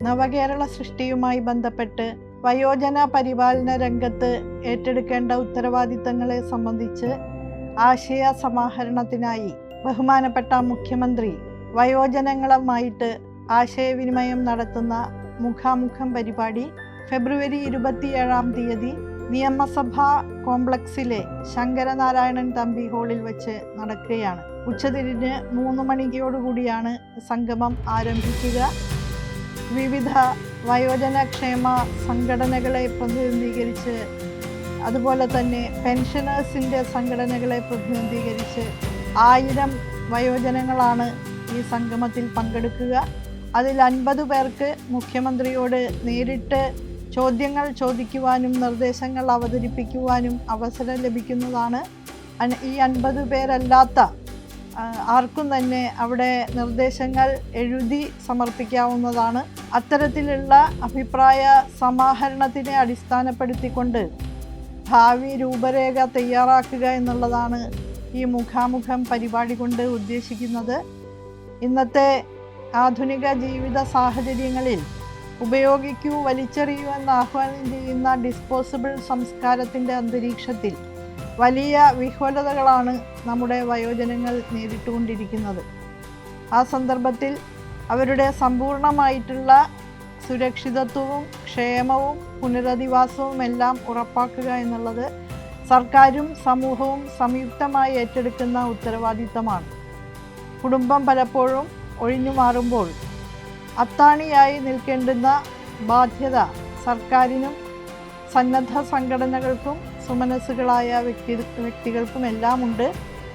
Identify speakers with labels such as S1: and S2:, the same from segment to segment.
S1: നവകേരള സൃഷ്ടിയുമായി ബന്ധപ്പെട്ട് വയോജന പരിപാലന രംഗത്ത് ഏറ്റെടുക്കേണ്ട ഉത്തരവാദിത്തങ്ങളെ സംബന്ധിച്ച് ആശയ സമാഹരണത്തിനായി ബഹുമാനപ്പെട്ട മുഖ്യമന്ത്രി വയോജനങ്ങളുമായിട്ട് ആശയവിനിമയം നടത്തുന്ന മുഖാമുഖം പരിപാടി ഫെബ്രുവരി 27-ാം തീയതി നിയമസഭാ കോംപ്ലക്സിലെ ശങ്കരനാരായണൻ തമ്പി ഹാളിൽ വെച്ച് നടക്കുകയാണ്. ഉച്ചതിരിഞ്ഞ് 3 മണിയോടുകൂടിയാണ് സംഗമം ആരംഭിക്കുക. വിവിധ വയോജനക്ഷേമ സംഘടനകളെ പ്രതിനിധീകരിച്ച്, അതുപോലെ തന്നെ പെൻഷനേഴ്സിൻ്റെ സംഘടനകളെ പ്രതിനിധീകരിച്ച് 1000 വയോജനങ്ങളാണ് ഈ സംഗമത്തിൽ പങ്കെടുക്കുക. അതിൽ 50 പേർക്ക് മുഖ്യമന്ത്രിയോട് നേരിട്ട് ചോദ്യങ്ങൾ ചോദിക്കുവാനും നിർദ്ദേശങ്ങൾ അവതരിപ്പിക്കുവാനും അവസരം ലഭിക്കുന്നതാണ്. ഈ 50 പേരല്ലാത്ത ആർക്കും തന്നെ അവിടെ നിർദ്ദേശങ്ങൾ എഴുതി സമർപ്പിക്കാവുന്നതാണ്. അത്തരത്തിലുള്ള അഭിപ്രായ സമാഹരണത്തിനെ അടിസ്ഥാനപ്പെടുത്തിക്കൊണ്ട് ഭാവി രൂപരേഖ തയ്യാറാക്കുക എന്നുള്ളതാണ് ഈ മുഖാമുഖം പരിപാടി കൊണ്ട് ഉദ്ദേശിക്കുന്നത്. ഇന്നത്തെ ആധുനിക ജീവിത സാഹചര്യങ്ങളിൽ ഉപയോഗിക്കൂ വലിച്ചെറിയൂ എന്ന് ആഹ്വാനം ചെയ്യുന്ന ഡിസ്പോസിബിൾ സംസ്കാരത്തിൻ്റെ അന്തരീക്ഷത്തിൽ വലിയ വിഹ്വലതകളാണ് നമ്മുടെ വയോജനങ്ങൾ നേരിട്ടുകൊണ്ടിരിക്കുന്നത്. ആ സന്ദർഭത്തിൽ അവരുടെ സമ്പൂർണമായിട്ടുള്ള സുരക്ഷിതത്വവും ക്ഷേമവും പുനരധിവാസവും എല്ലാം ഉറപ്പാക്കുക എന്നുള്ളത് സർക്കാരും സമൂഹവും സംയുക്തമായി ഏറ്റെടുക്കുന്ന ഉത്തരവാദിത്തമാണ്. കുടുംബം പലപ്പോഴും ഒഴിഞ്ഞു മാറുമ്പോൾ അത്താണിയായി നിൽക്കേണ്ടുന്ന ബാധ്യത സർക്കാരിനും സന്നദ്ധ സംഘടനകൾക്കും സുമനസ്സുകളായ വ്യക്തികൾക്കും എല്ലാം ഉണ്ട്.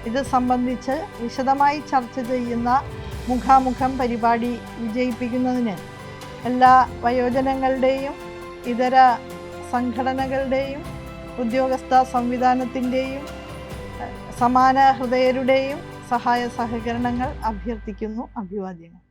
S1: ഇത് സംബന്ധിച്ച് വിശദമായി ചർച്ച ചെയ്യുന്ന മുഖാമുഖം പരിപാടി വിജയിപ്പിക്കുന്നതിന് എല്ലാ വയോജനങ്ങളുടെയും ഇതര സംഘടനകളുടെയും ഉദ്യോഗസ്ഥ സംവിധാനത്തിൻ്റെയും സമാന ഹൃദയരുടെയും സഹായ സഹകരണങ്ങൾ അഭ്യർത്ഥിക്കുന്നു. അഭിവാദ്യങ്ങൾ.